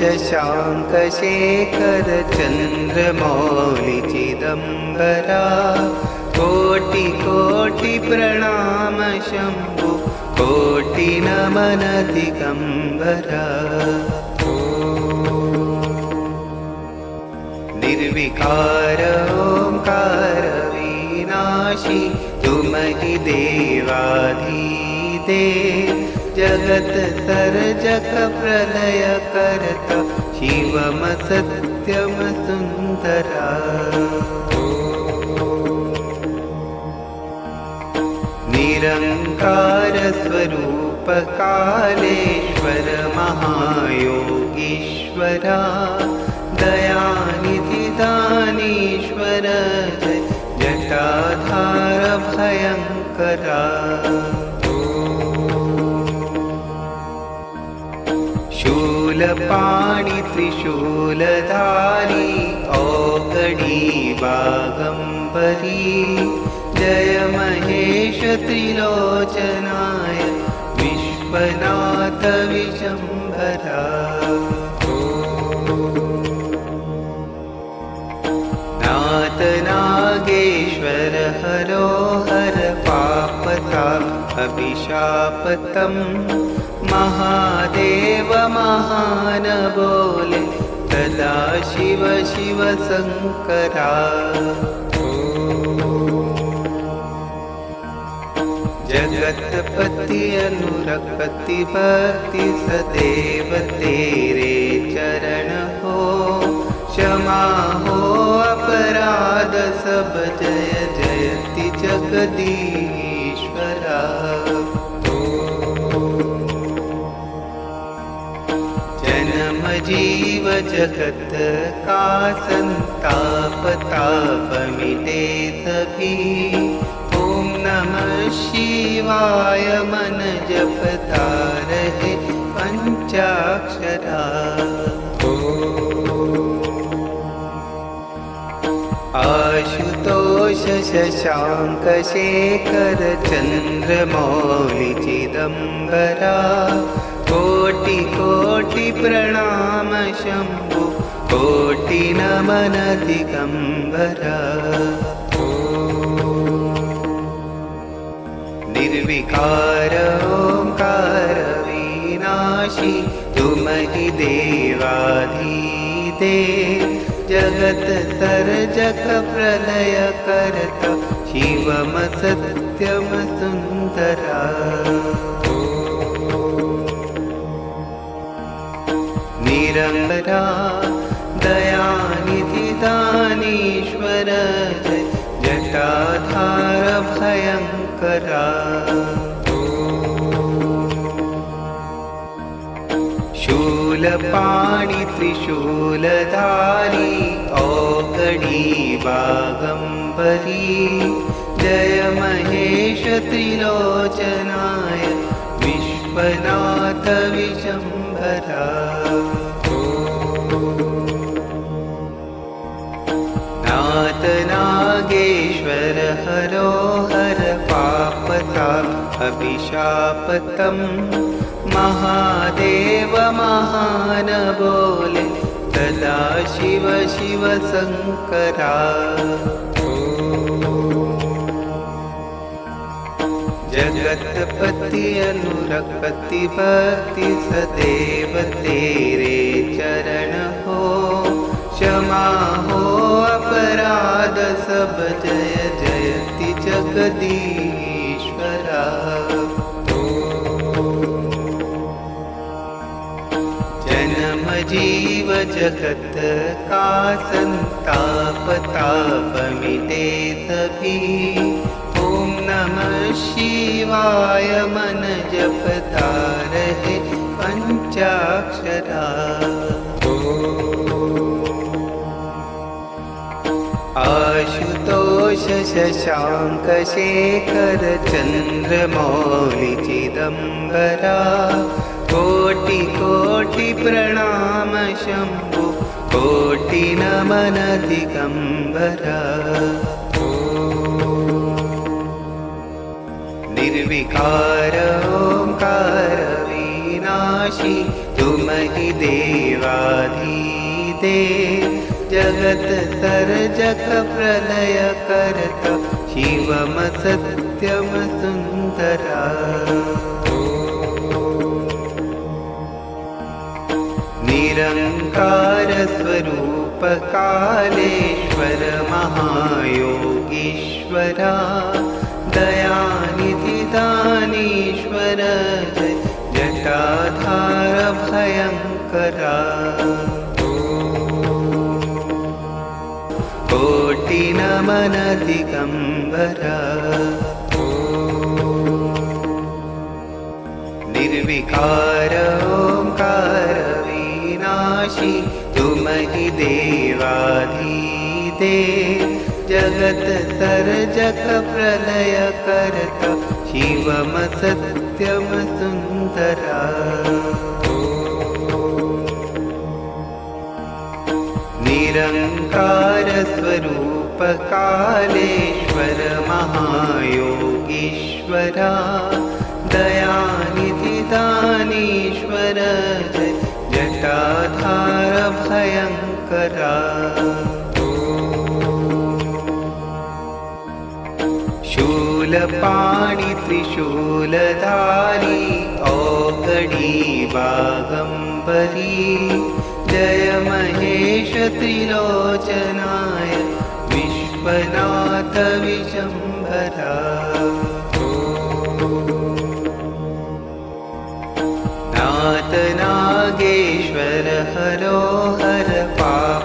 शशाङ्कशेखर चन्द्रमौलिचिदम्बरा कोटि कोटि प्रणाम शम्भो कोटि नमन दिगम्बरा। निर्विकार ओंकार विनाशी तुम ही देवाधिदेव जगत सर्जक प्रलय करता शिवम सत्यम सुंदरा। निरंकार स्वरूप कालेश्वर महायोगीश्वरा दयानिधि दानीश्वर जय जटाधार भयंकरा। शूलपाणि त्रिशूलधारी औगणी वागंबरी जय महेश त्रिलोचनाय विश्वनाथ विशंभरा। नाथ नागेश्वर हरो हर पापता अभिशापतम् महादेव महान बोले सदा शिव शिव शंकरा। जगतपति अनुरक्ति भक्ति सदैव तेरे चरण हो क्षमा हो अपराध सब जय जयति जगदीश्वरा। जन्म जीव जगत का संताप ताप मिटे सभी ओम नमः शिवाय मन जपता रहे पंचाक्षरा। आशुतोष शशांक शेखर चन्द्रमौलिचिदम्बरा कोटि कोटि प्रणाम शम्भो कोटि नमन दिगम्बरा। निर्विकार ओंकार विनाशी तुम ही देवाधिदेव जगत सर्जक प्रलय करता शिवम सत्यम सुंदरा। निरंबरा दयानिधि दानीश्वर जय जटाधार भयंकरा। शूलपाणि त्रिशूलधारी औगणी वागंबरी जय महेश त्रिलोचनाय विश्वनाथ विशंभरा। नाथ नागेश्वर हरो हर पापता अभिशापतम् महादेव महान बोले सदा शिव शिव शंकरा। जगतपति अनुरक्ति भक्ति सदैव तेरे चरण हो क्षमा हो अपराध सब जय जयति जगदीश्वरा। जन्म जीव जगत का संताप ताप मिटे सभी ओम नमः शिवाय मन जपता रहे पंचाक्षरा। आशुतोष शशांक शेखर चन्द्रमौलिचिदम्बरा कोटि कोटि प्रणाम शम्भो कोटि नमन दिगम्बरा। निर्विकार ओंकार विनाशी तुम ही देव जगत्तर्जक प्रलय कर्ता शिवम सत्यम सुन्दरा निरंकार स्वरूप कालेश्वर महायोगीश्वरा दयानिधि दानीश्वर जय जटाधार भयंकरा कोटि नमन दिगंबरा निर्विकार ओंकार विनाशी तुम ही देवाधिदेव जगत सर्जक प्रलय कर्ता शिवम सत्यम सुन्दरा निरंकार स्वरूप कालेश्वर महायोगीश्वरा दयानिधि दानीश्वर जय जटाधार भयंकरा शूलपाणि त्रिशूलधारी औगणी वागंबरी जय महेश त्रिलोचनाय विश्वनाथ विशंभरा नाथ नागेश्वर हरो हर पाप